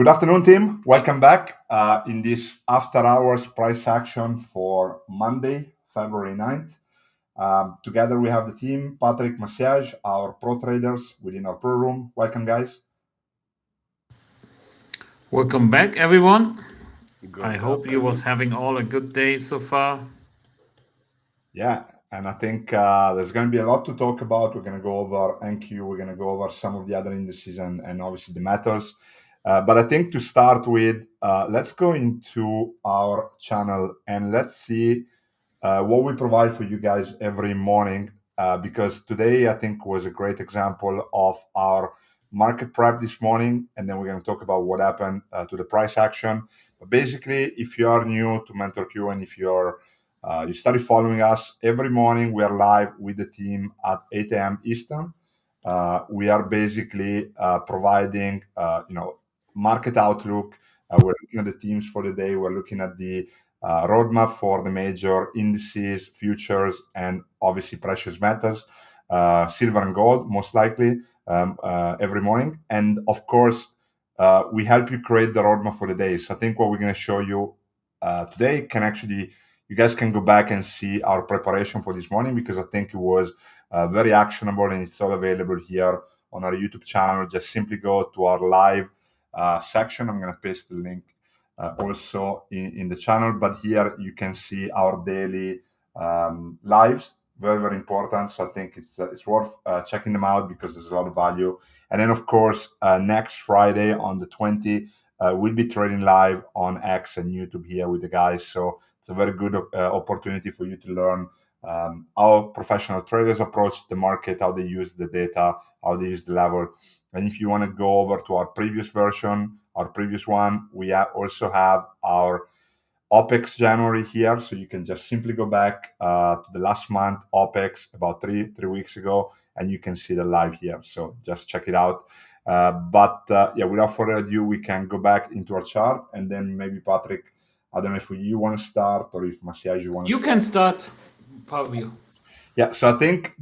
Good afternoon, team. Welcome back in this after hours price action for Monday, February 9th. Together we have the team, Patrick Massiage, our pro traders within our pro room. Welcome, guys. Welcome back, everyone. I Good hope you was afternoon. having all a good day so far. Yeah, and I think there's going to be a lot to talk about. We're going to go over NQ, we're going to go over some of the other indices and obviously the metals. But I think to start with, let's go into our channel and let's see what we provide for you guys every morning. Because today I think was a great example of our market prep this morning, and then we're going to talk about what happened to the price action. But basically, if you are new to MenthorQ and if you started following us every morning, we are live with the team at 8 a.m. Eastern. We are basically providing, market outlook. We're looking at the teams for the day. We're looking at the roadmap for the major indices, futures, and obviously precious metals, silver and gold, most likely, every morning. And of course, we help you create the roadmap for the day. So I think what we're going to show you today can actually, you guys can go back and see our preparation for this morning because I think it was very actionable and it's all available here on our YouTube channel. Just simply go to our live section. I'm going to paste the link also in the channel, but here you can see our daily lives. Very, very important. So I think it's worth checking them out because there's a lot of value. And then, of course, next Friday on the 20th, we'll be trading live on X and YouTube here with the guys. So it's a very good opportunity for you to learn how professional traders approach the market, how they use the data, how they use the level. And if you want to go over to our previous version, our previous one, we also have our OPEX January here. So you can just simply go back to the last month OPEX about three weeks ago, and you can see the live here. So just check it out. But yeah, without further ado, we can go back into our chart, and then maybe Patrick, I don't know if you want to start or if Massiage you want to You start. can start, Fabio. Yeah, so I think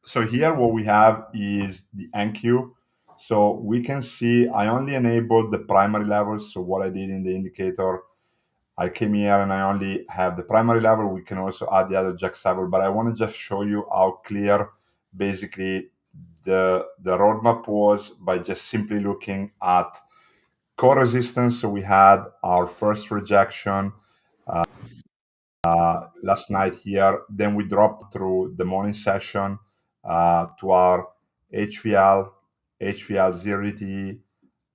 so here what we have is the NQ. So we can see I only enabled the primary levels. So what I did in the indicator, I came here and I only have the primary level. We can also add the other jacks level, but I want to just show you how clear basically the roadmap was by just simply looking at core resistance. So we had our first rejection last night here. Then we dropped through the morning session to our HVL, HVL 0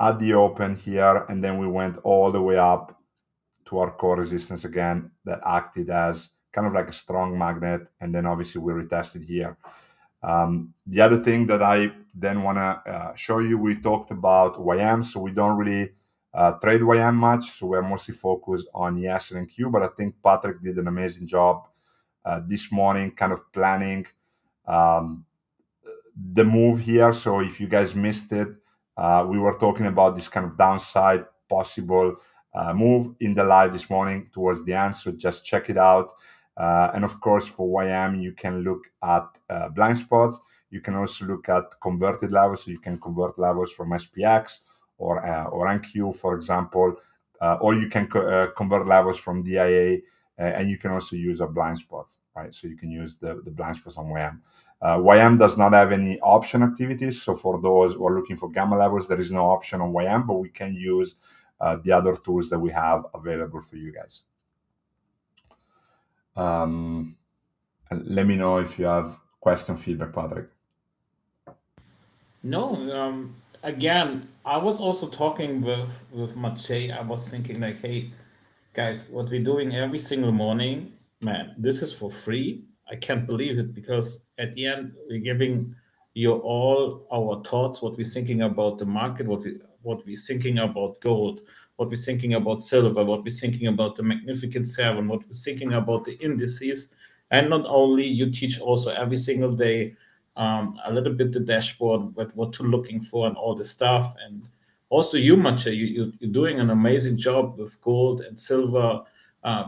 at the open here, and then we went all the way up to our core resistance again that acted as kind of like a strong magnet, and then obviously we retested here. The other thing that I then want to show you, we talked about YM, so we don't really trade YM much, so we're mostly focused on ES and Q, but I think Patrick did an amazing job this morning kind of planning um, the move here. So if you guys missed it, we were talking about this kind of downside possible move in the live this morning towards the end. So just check it out. And of course, for YM, you can look at blind spots. You can also look at converted levels. So you can convert levels from SPX or NQ, for example, or you can convert levels from DIA, and you can also use a blind spot, right? So you can use the blind spots on YM. YM does not have any option activities. So for those who are looking for gamma levels, there is no option on YM, but we can use the other tools that we have available for you guys. And let me know if you have question, feedback, Patrick. No, again, I was also talking with Maciej. I was thinking like, hey, guys, what we're doing every single morning, man, this is for free. I can't believe it because at the end we're giving you all our thoughts, what we're thinking about the market, what we're thinking about gold, what we're thinking about silver, what we're thinking about the Magnificent Seven, what we're thinking about the indices, and not only you teach also every single day a little bit the dashboard, what to looking for and all the stuff, and also you, Maciej, you're doing an amazing job with gold and silver.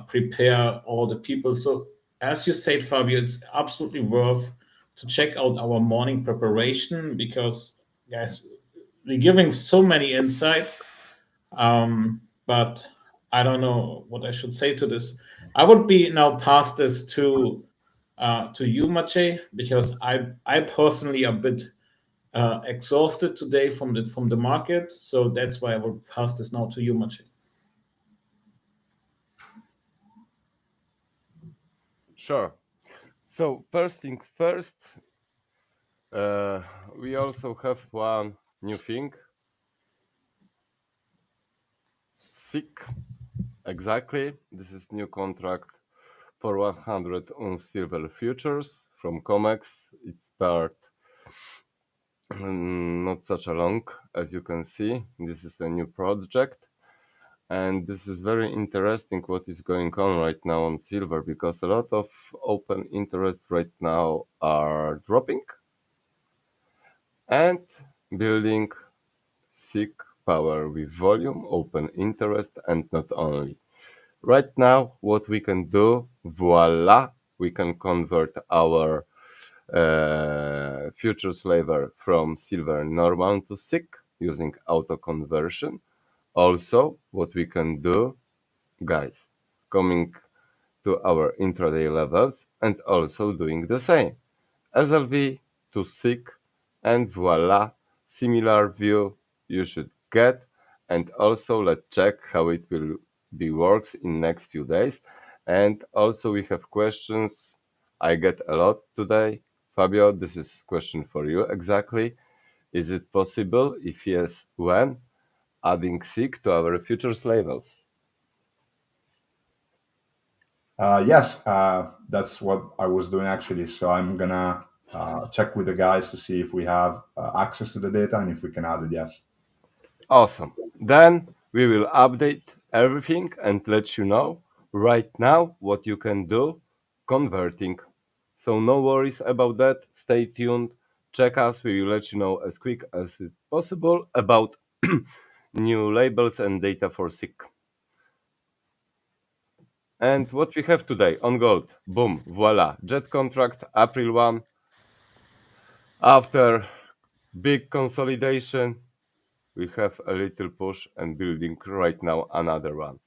Prepare all the people. So as you said, Fabio, it's absolutely worth to check out our morning preparation because, guys, we're giving so many insights. But I don't know what I should say to this. I would be now pass this to you, Maciej, because I personally a bit exhausted today from the market, so that's why I will pass this now to you, Maciej. Sure. So first thing first, we also have one new thing, SIC. Exactly. This is new contract for 100 on silver futures from COMEX. It start not such a long as you can see. This is a new project. And this is very interesting what is going on right now on silver because a lot of open interest right now are dropping and building SIC power with volume, open interest, and not only. Right now, what we can do, voila, we can convert our futures lever from silver normal to SIC using auto conversion. Also, what we can do, guys, coming to our intraday levels and also doing the same. SLV to SIG and voila, similar view you should get. And also let's check how it will be works in next few days. And also we have questions. I get a lot today. Fabio, this is question for you exactly. Is it possible? If yes, when? Adding SIG to our futures levels. Yes, that's what I was doing actually. So I'm gonna check with the guys to see if we have access to the data and if we can add it. Yes. Awesome. Then we will update everything and let you know right now what you can do converting. So no worries about that. Stay tuned. Check us. We will let you know as quick as it's possible about new labels and data for SIG. And what we have today on gold. Boom, voila. Jet contract, April 1. After big consolidation, we have a little push and building right now another one.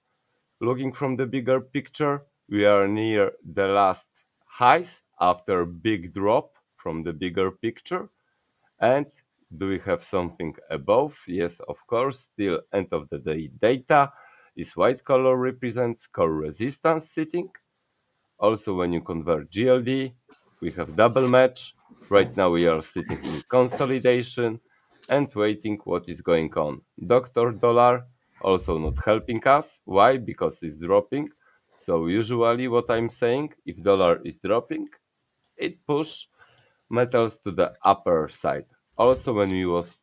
Looking from the bigger picture, we are near the last highs after big drop from the bigger picture. And do we have something above? Yes, of course. Still end of the day data. This white color represents core resistance sitting. Also, when you convert GLD, we have double match. Right now, we are sitting in consolidation and waiting what is going on. Doctor Dollar also not helping us. Why? Because it's dropping. So usually, what I'm saying, if dollar is dropping, it push metals to the upper side. Also, when we was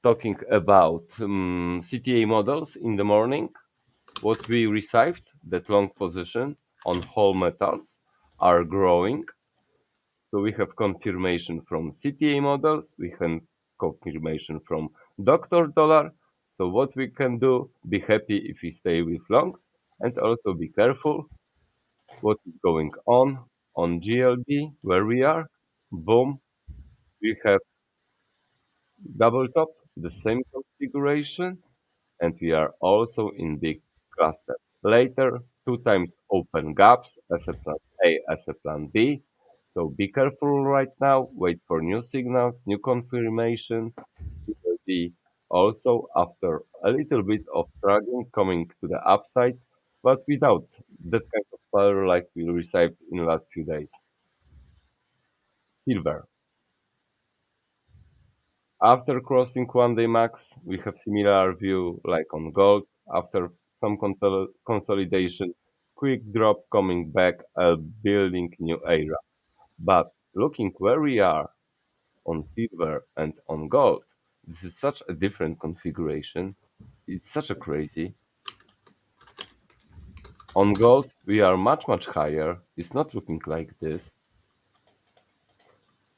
talking about CTA models in the morning, what we received, that long position on whole metals are growing. So we have confirmation from CTA models, we have confirmation from Dr. Dollar. So what we can do, be happy if we stay with longs and also be careful what is going on GLD, where we are. Boom, we have double top, the same configuration, and we are also in big cluster. Later, two times open gaps as a plan A, as a plan B. So be careful right now, wait for new signals, new confirmation. We will be also after a little bit of struggling coming to the upside, but without that kind of power like we received in the last few days. Silver. After crossing one day max, we have similar view like on gold. After some consolidation, quick drop coming back, building new era. But looking where we are on silver and on gold, this is such a different configuration. It's such a crazy. On gold, we are much higher. It's not looking like this.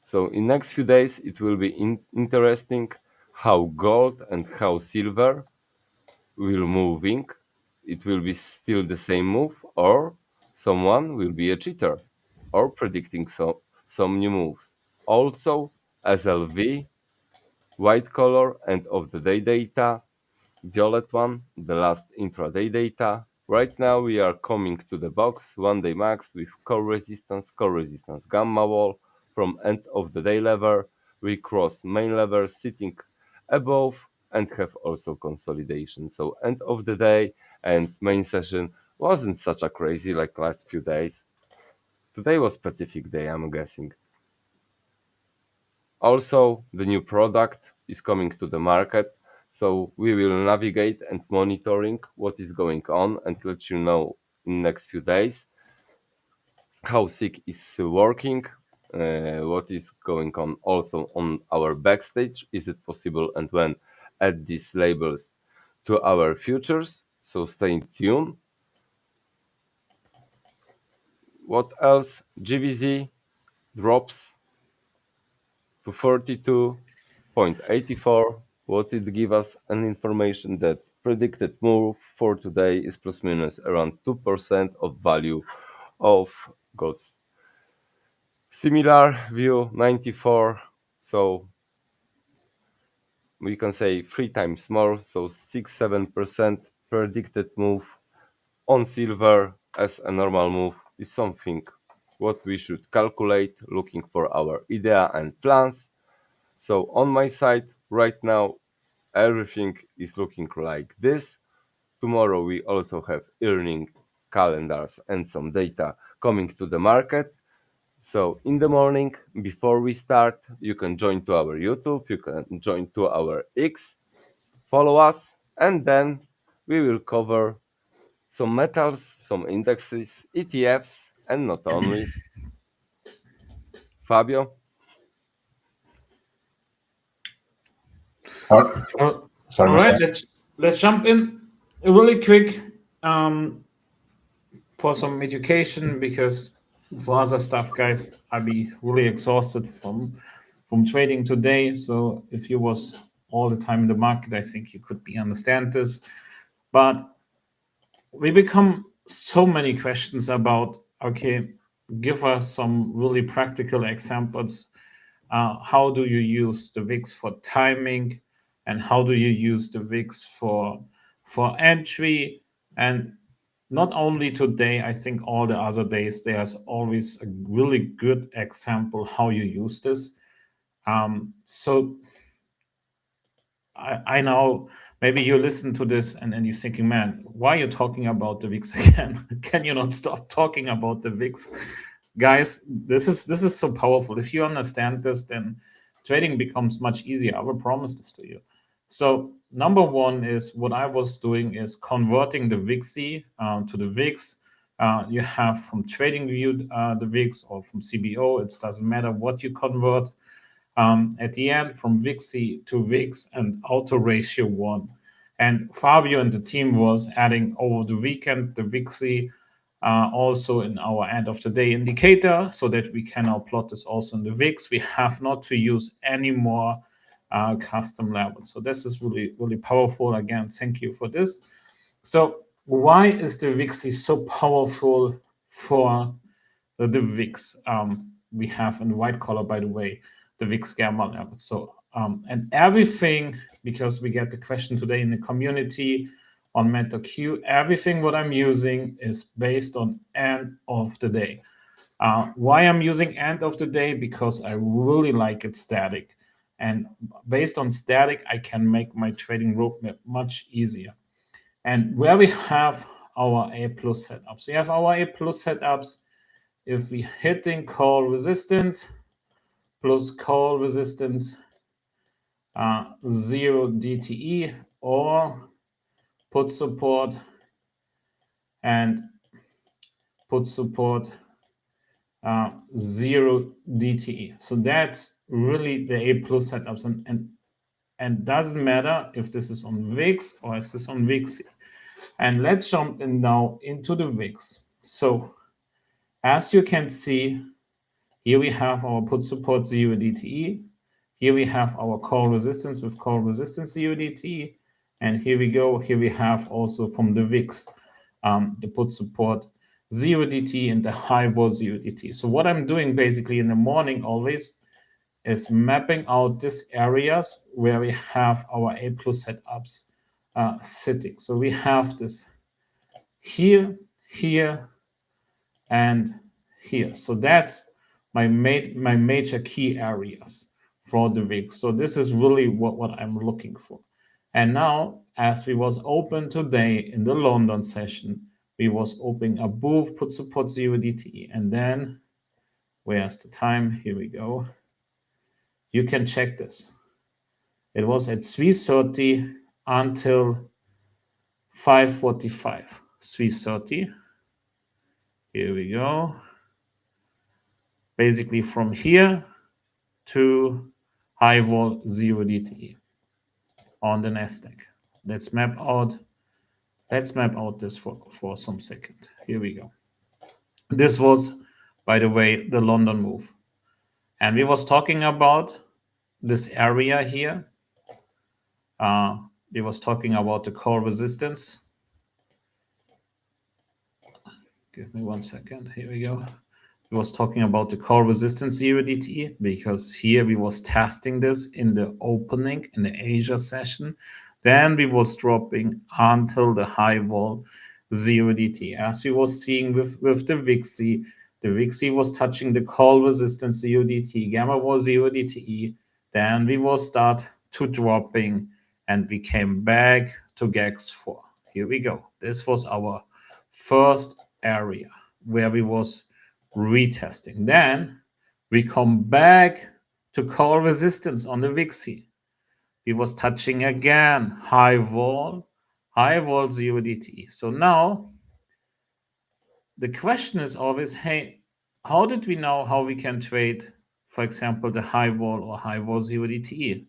So in next few days, it will be interesting how gold and how silver will moving, it will be still the same move, or someone will be a cheater or predicting some new moves. Also, SLV, white color, end of the day data. violet one, the last intraday data. Right now we are coming to the box, 1 day max with core resistance gamma wall. From end of the day level, we cross main level sitting above and have also consolidation. So end of the day and main session wasn't such a crazy like last few days. Today was specific day, I'm guessing. Also, the new product is coming to the market, so we will navigate and monitoring what is going on and let you know in next few days how SIG is working, what is going on also on our backstage, is it possible and when add these labels to our futures, so stay tuned. What else? GVZ drops to 42.84. What it give us an information that predicted move for today is plus minus around 2% of value of gods. Similar view 94, so we can say 3 times more, so 6-7% predicted move on silver as a normal move is something what we should calculate looking for our idea and plans. So on my side right now everything is looking like this. Tomorrow we also have earning calendars and some data coming to the market. So in the morning before we start, you can join to our YouTube, you can join to our X, follow us, and then we will cover some metals, some indexes, ETFs, and not only. Fabio? Oh, sorry, All right, Marcel. let's jump in really quick for some education, because for other stuff, guys, I'll be really exhausted from trading today. So if you was all the time in the market, I think you could be understand this. But we become so many questions about, okay, give us some really practical examples. How do you use the VIX for timing, and how do you use the VIX for entry? And not only today, I think all the other days there's always a really good example how you use this. So I know maybe you listen to this and then you're thinking, man, why are you talking about the VIX again? Can you not stop talking about the VIX? Guys, this is so powerful. If you understand this, then trading becomes much easier. I will promise this to you. So number one is what I was doing is converting the VIXy to the VIX. You have from trading view the VIX or from CBO. It doesn't matter what you convert. At the end, from VIXy to VIX and auto ratio 1. And Fabio and the team was adding over the weekend the VIXy also in our end of the day indicator, so that we can now plot this also in the VIX. We have not to use any more custom levels. So this is really, really powerful. Again, thank you for this. So why is the VIXy so powerful for the VIX? We have in the white color, by the way, the VIX gamma level. So and everything, because we get the question today in the community on MenthorQ, everything what I'm using is based on end of the day. Why I'm using end of the day? Because I really like it static. And based on static, I can make my trading roadmap much easier. And where we have our A plus setups, we have our A plus setups. If we hitting call resistance plus call resistance 0 DTE, or put support and put support 0 DTE. So that's really the A plus setups, and doesn't matter if this is on VIX or is this on VIXy. And let's jump in now into the VIX. So as you can see, here we have our put support 0 DTE. Here we have our call resistance with call resistance 0 DTE. And here we go. Here we have also from the VIX, the put support 0 DT and the high was 0 DT. So what I'm doing basically in the morning always is mapping out these areas where we have our A plus setups sitting. So we have this here, here, and here. So that's my major key areas for the VIX. So this is really what I'm looking for. And now, as we was open today in the London session, we was opening above put support USDT, and then where's the time? Here we go. You can check this. It was at 3:30 until 5:45. 3:30. Here we go. Basically from here to high vol 0 DTE on the Nasdaq. Let's map out this for some second. Here we go. This was, by the way, the London move. And we was talking about this area here. We was talking about the core resistance. Give me 1 second. Here we go. We was talking about the core resistance USDT because here we was testing this in the opening in the Asia session. Then we was dropping until the high vol USDT. As we was seeing with the VIXI, the VIXI was touching the call resistance USDT, gamma was USDT. Then we will start to dropping and we came back to GAX4. Here we go. This was our first area where we was retesting. Then we come back to call resistance on the VIXI. We was touching again high vol USDT. So now the question is always, hey, how did we know how we can trade, for example, the high vol or high vol USDT?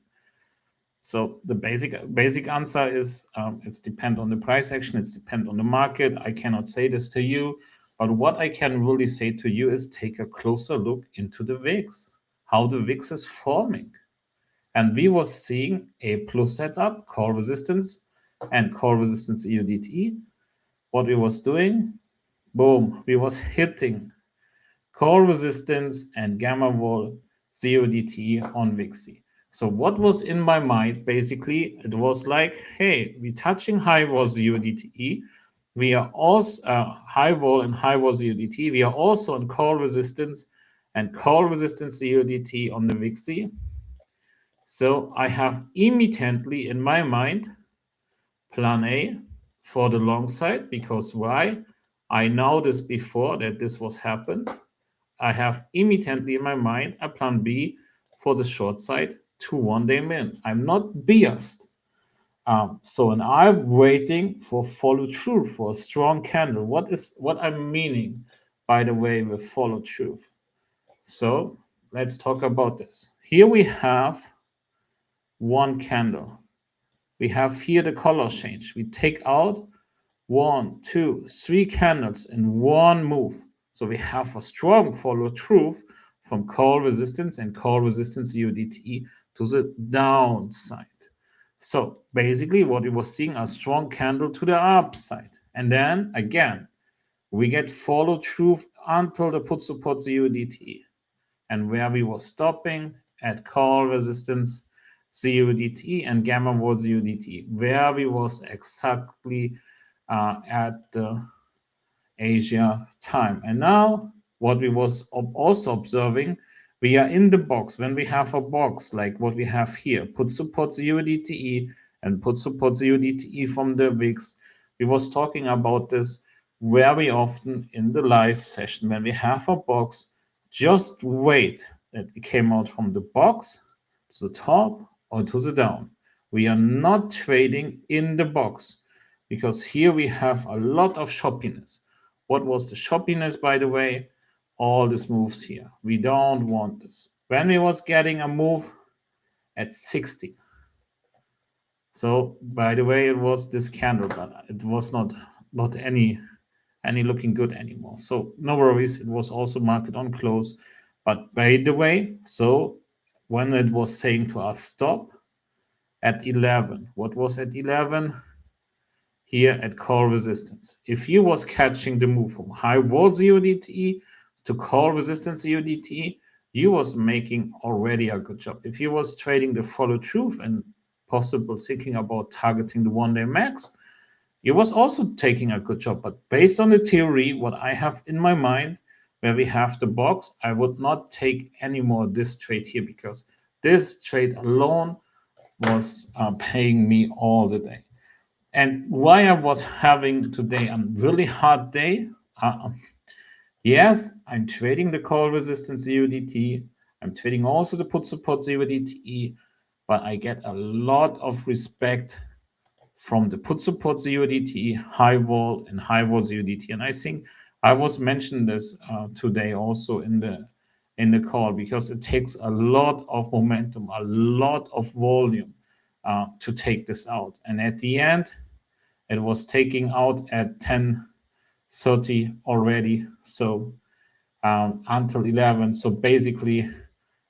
So the basic answer is it's depend on the price action, it's depend on the market. I cannot say this to you, but what I can really say to you is take a closer look into the VIX, how the VIX is forming. And we was seeing a plus setup, call resistance and call resistance USDT. What we was doing, boom, we was hitting call resistance and gamma vol USDT on VIXI. So what was in my mind, basically, it was like, hey, we're touching high vol USDT. We are also high vol and high vol USDT. We are also on call resistance and call resistance USDT on the VIXI. So I have immediately in my mind plan A for the long side, because why? I know this before that this was happened. I have immediately in my mind a plan B for the short side to 1 day min. I'm not biased. So and I'm waiting for follow through for a strong candle. What I'm meaning, by the way, with follow through. So let's talk about this. Here we have one candle. We have here the color change. We take out 1, 2, 3 candles in one move. So we have a strong follow through from call resistance and call resistance USDT to the downside. So basically what we were seeing, a strong candle to the upside. And then again, we get follow through until the put support USDT. And where we were stopping at call resistance USDT and gamma vol USDT, where we was exactly at the Asia time. And now what we was also observing, we are in the box. When we have a box like what we have here, put support USDT and put support USDT from the VIX, we was talking about this very often in the live session. When we have a box, just wait that we came out from the box to the top or to the down. We are not trading in the box, because here we have a lot of shoppiness. What was the shoppiness, by the way? All these moves here. We don't want this. When we was getting a move at 60. So, by the way, it was this candle, but it was not any looking good anymore. So no worries. It was also market on close. But by the way, so when it was saying to us stop at 11, what was at 11? Here at call resistance. If you was catching the move from high vol USDT to call resistance USDT, you was making already a good job. If you was trading the follow through and possible, thinking about targeting the 1-day max, he was also taking a good job. But based on the theory, what I have in my mind, where we have the box, I would not take any more this trade here, because this trade alone was paying me all the day. And why I was having today a really hard day, yes, I'm trading the call resistance UDT. I'm trading also the put support UDT, but I get a lot of respect from the put support UDT, high vol and high vol UDT. And I think I was mentioning this today also in the call, because it takes a lot of momentum, a lot of volume to take this out. And at the end, it was taking out at 10:30 already. So until 11. So basically,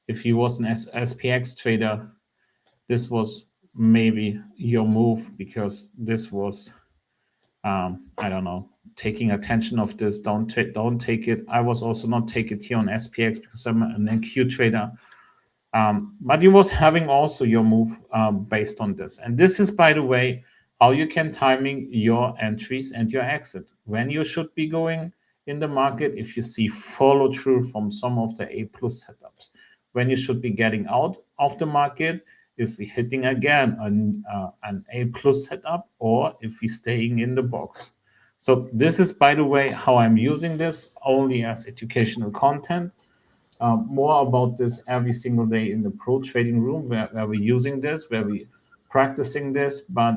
if he was an SPX trader, this was maybe your move, because this was, I don't know, taking attention of this. Don't take it. I was also not take it here on SPX, because I'm an NQ trader. But you was having also your move based on this. And this is, by the way, how you can timing your entries and your exit. When you should be going in the market, if you see follow through from some of the A plus setups. When you should be getting out of the market, if we're hitting again an A plus setup, or if we're staying in the box. So this is, by the way, how I'm using this only as educational content. More about this every single day in the pro trading room, where we're using this, where we're practicing this. But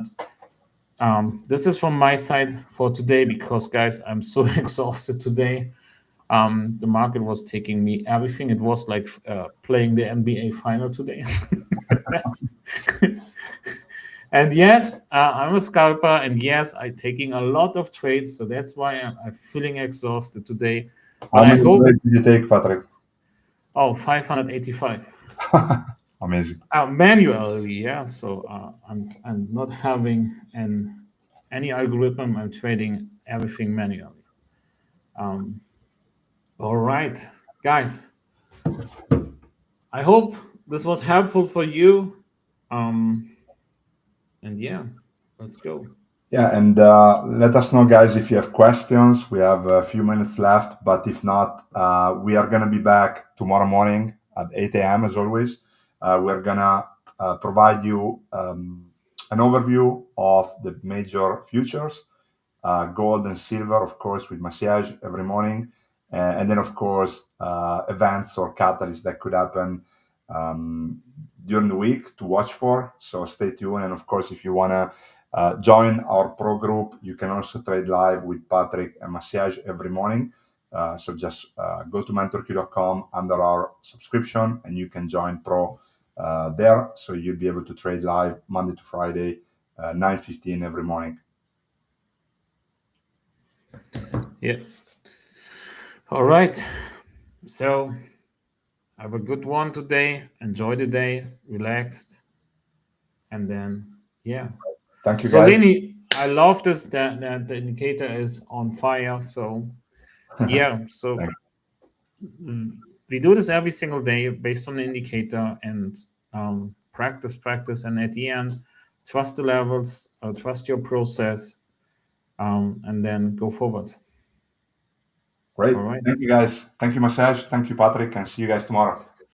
this is from my side for today, because, guys, I'm so exhausted today. The market was taking me everything. It was like playing the NBA final today. And yes, I'm a scalper, and yes, I'm taking a lot of trades, so that's why I'm feeling exhausted today. How But I many hope trades did you take, Patrick? 585 Amazing. manually, yeah. So I'm not having any algorithm. I'm trading everything manually. All right, guys. I hope this was helpful for you. And yeah, let's go. Yeah, and let us know, guys, if you have questions. We have a few minutes left, but if not, we are going to be back tomorrow morning at 8 a.m. as always. We're going to provide you an overview of the major futures, gold and silver, of course, with Massage every morning. And then, of course, events or catalysts that could happen during the week to watch for. So stay tuned. And of course, if you want to join our pro group, you can also trade live with Patrick and Massage every morning. So just go to MenthorQ.com under our subscription, and you can join pro there. So you'll be able to trade live Monday to Friday, 9:15 every morning. Yeah. All right. So have a good one today. Enjoy the day. Relaxed. And then, yeah. Thank you, So, guys. Lenny, I love this, that the indicator is on fire. So, yeah. So we do this every single day based on the indicator, and practice. And at the end, trust the levels, trust your process, and then go forward. Great. All right. Thank you, guys. Thank you, Massage. Thank you, Patrick, and see you guys tomorrow.